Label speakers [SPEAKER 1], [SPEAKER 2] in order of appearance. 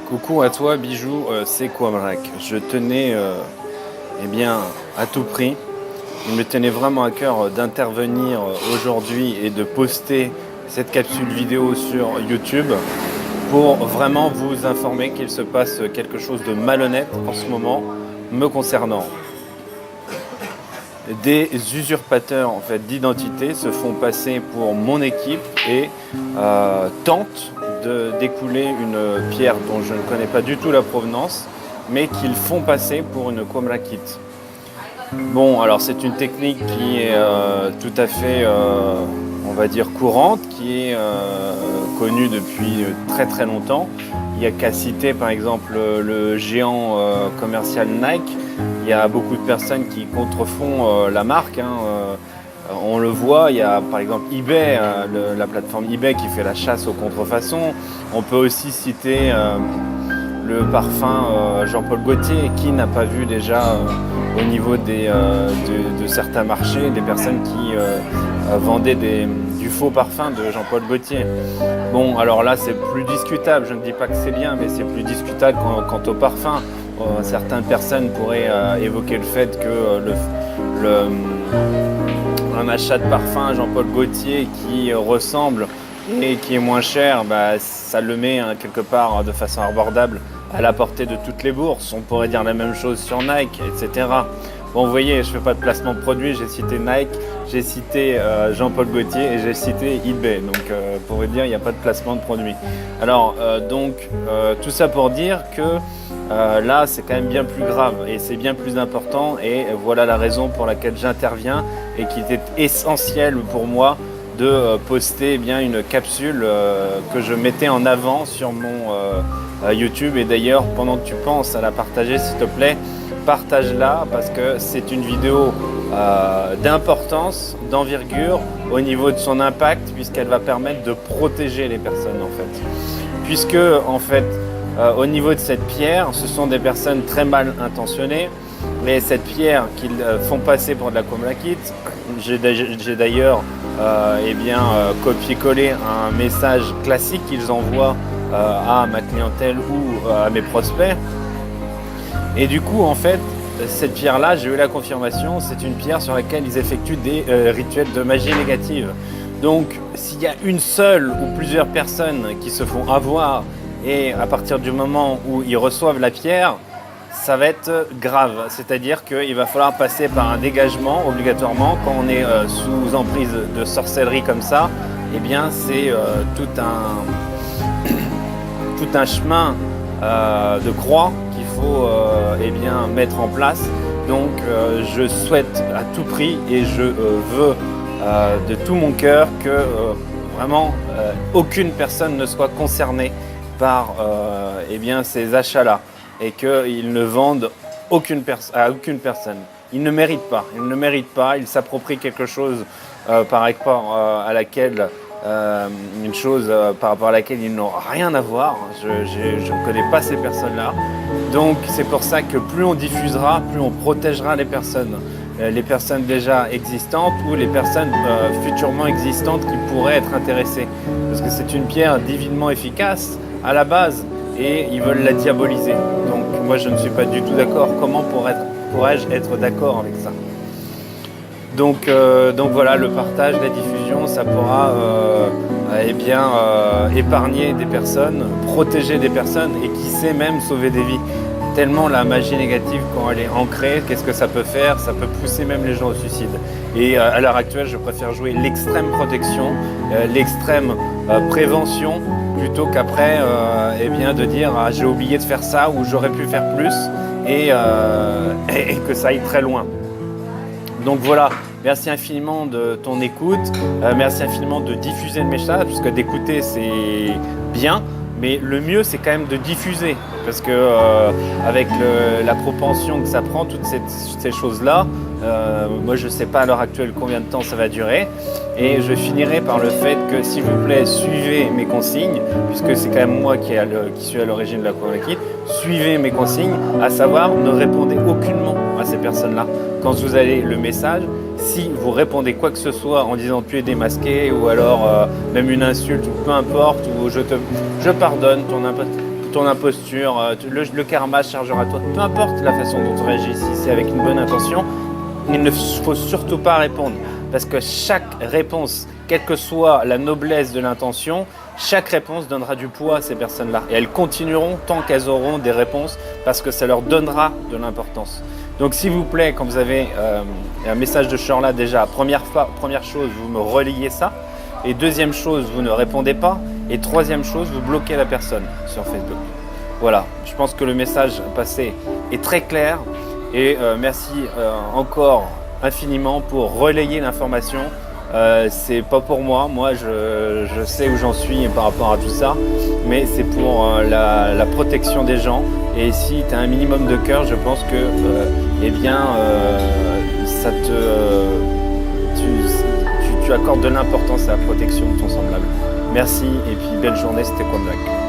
[SPEAKER 1] Coucou à toi Bijou, c'est Kwamrak. Je tenais eh bien, à tout prix, il me tenait vraiment à cœur d'intervenir aujourd'hui et de poster cette capsule vidéo sur YouTube pour vraiment vous informer qu'il se passe quelque chose de malhonnête en ce moment me concernant. Des usurpateurs en fait, d'identité se font passer pour mon équipe et tentent de découler une pierre dont je ne connais pas du tout la provenance, mais qu'ils font passer pour une Kwamrakite. Bon, alors c'est une technique qui est tout à fait, on va dire, courante, qui est connue depuis très très longtemps. Il n'y a qu'à citer par exemple le géant commercial Nike. Il y a beaucoup de personnes qui contrefont la marque. On le voit, il y a par exemple eBay, la plateforme eBay qui fait la chasse aux contrefaçons. On peut aussi citer le parfum Jean-Paul Gaultier. Qui n'a pas vu déjà au niveau de certains marchés des personnes qui vendaient du faux parfum de Jean-Paul Gaultier. Bon, alors là c'est plus discutable, je ne dis pas que c'est bien, mais c'est plus discutable quant au parfum. Certaines personnes pourraient évoquer le fait que un achat de parfum Jean-Paul Gaultier qui ressemble et qui est moins cher, ça le met quelque part de façon abordable à la portée de toutes les bourses. On pourrait dire la même chose sur Nike, etc. Bon, vous voyez, je ne fais pas de placement de produit, j'ai cité Nike, j'ai cité Jean-Paul Gaultier et j'ai cité eBay. Donc, pour vous dire, il n'y a pas de placement de produit. Alors, tout ça pour dire que là, c'est quand même bien plus grave et c'est bien plus important. Et voilà la raison pour laquelle j'interviens et qu'il était essentiel pour moi de poster une capsule que je mettais en avant sur mon YouTube. Et d'ailleurs, pendant que tu penses à la partager, s'il te plaît, partage-la parce que c'est une vidéo d'importance, d'envergure au niveau de son impact, puisqu'elle va permettre de protéger les personnes en fait. Puisque en fait, au niveau de cette pierre, ce sont des personnes très mal intentionnées. Mais cette pierre qu'ils font passer pour de la Kwamrakite, j'ai d'ailleurs copié-collé un message classique qu'ils envoient à ma clientèle ou à mes prospects. Et du coup, en fait, cette pierre-là, j'ai eu la confirmation, c'est une pierre sur laquelle ils effectuent des rituels de magie négative. Donc, s'il y a une seule ou plusieurs personnes qui se font avoir, et à partir du moment où ils reçoivent la pierre, ça va être grave. C'est-à-dire qu'il va falloir passer par un dégagement obligatoirement. Quand on est sous emprise de sorcellerie comme ça, eh bien c'est tout un chemin de croix qu'il faut mettre en place. Donc je souhaite à tout prix et je veux de tout mon cœur que vraiment aucune personne ne soit concernée par ces achats-là et qu'ils ne vendent à aucune personne. Ils ne méritent pas, ils s'approprient quelque chose par rapport à laquelle ils n'ont rien à voir. Je ne connais pas ces personnes-là. Donc c'est pour ça que plus on diffusera, plus on protégera les personnes déjà existantes ou les personnes futurement existantes qui pourraient être intéressées. Parce que c'est une pierre divinement efficace à la base et ils veulent la diaboliser. Donc moi je ne suis pas du tout d'accord. Comment pourrais-je être d'accord avec ça? Donc voilà, le partage, la diffusion, ça pourra épargner des personnes, protéger des personnes et qui sait même sauver des vies. Tellement la magie négative, quand elle est ancrée, qu'est-ce que ça peut faire? Ça peut pousser même les gens au suicide. Et à l'heure actuelle, je préfère jouer l'extrême protection, l'extrême prévention, plutôt qu'après de dire « j'ai oublié de faire ça » ou « j'aurais pu faire plus » et que ça aille très loin. Donc voilà, merci infiniment de ton écoute, merci infiniment de diffuser le message, puisque d'écouter c'est bien, mais le mieux c'est quand même de diffuser, parce que avec la propension que ça prend, toutes ces choses-là, moi je ne sais pas à l'heure actuelle combien de temps ça va durer, et je finirai par le fait que s'il vous plaît suivez mes consignes, puisque c'est quand même moi qui suis à l'origine de la Kwamrakite, suivez mes consignes, à savoir ne répondez aucunement à ces personnes-là. Quand vous avez le message, si vous répondez quoi que ce soit en disant tu es démasqué ou alors même une insulte ou peu importe, ou je pardonne ton imposture, le karma chargera toi. Peu importe la façon dont on réagit, si c'est avec une bonne intention, il ne faut surtout pas répondre. Parce que chaque réponse, quelle que soit la noblesse de l'intention, chaque réponse donnera du poids à ces personnes-là. Et elles continueront tant qu'elles auront des réponses parce que ça leur donnera de l'importance. Donc s'il vous plaît, quand vous avez un message de ce genre-là, déjà, première chose, vous me reliez ça. Et deuxième chose, vous ne répondez pas. Et troisième chose, vous bloquez la personne sur Facebook. Voilà, je pense que le message passé est très clair. Et merci encore infiniment pour relayer l'information. C'est pas pour moi, je sais où j'en suis par rapport à tout ça, mais c'est pour la protection des gens. Et si tu as un minimum de cœur, je pense que tu accordes de l'importance à la protection de ton semblable. Merci et puis belle journée, c'était Quamlac.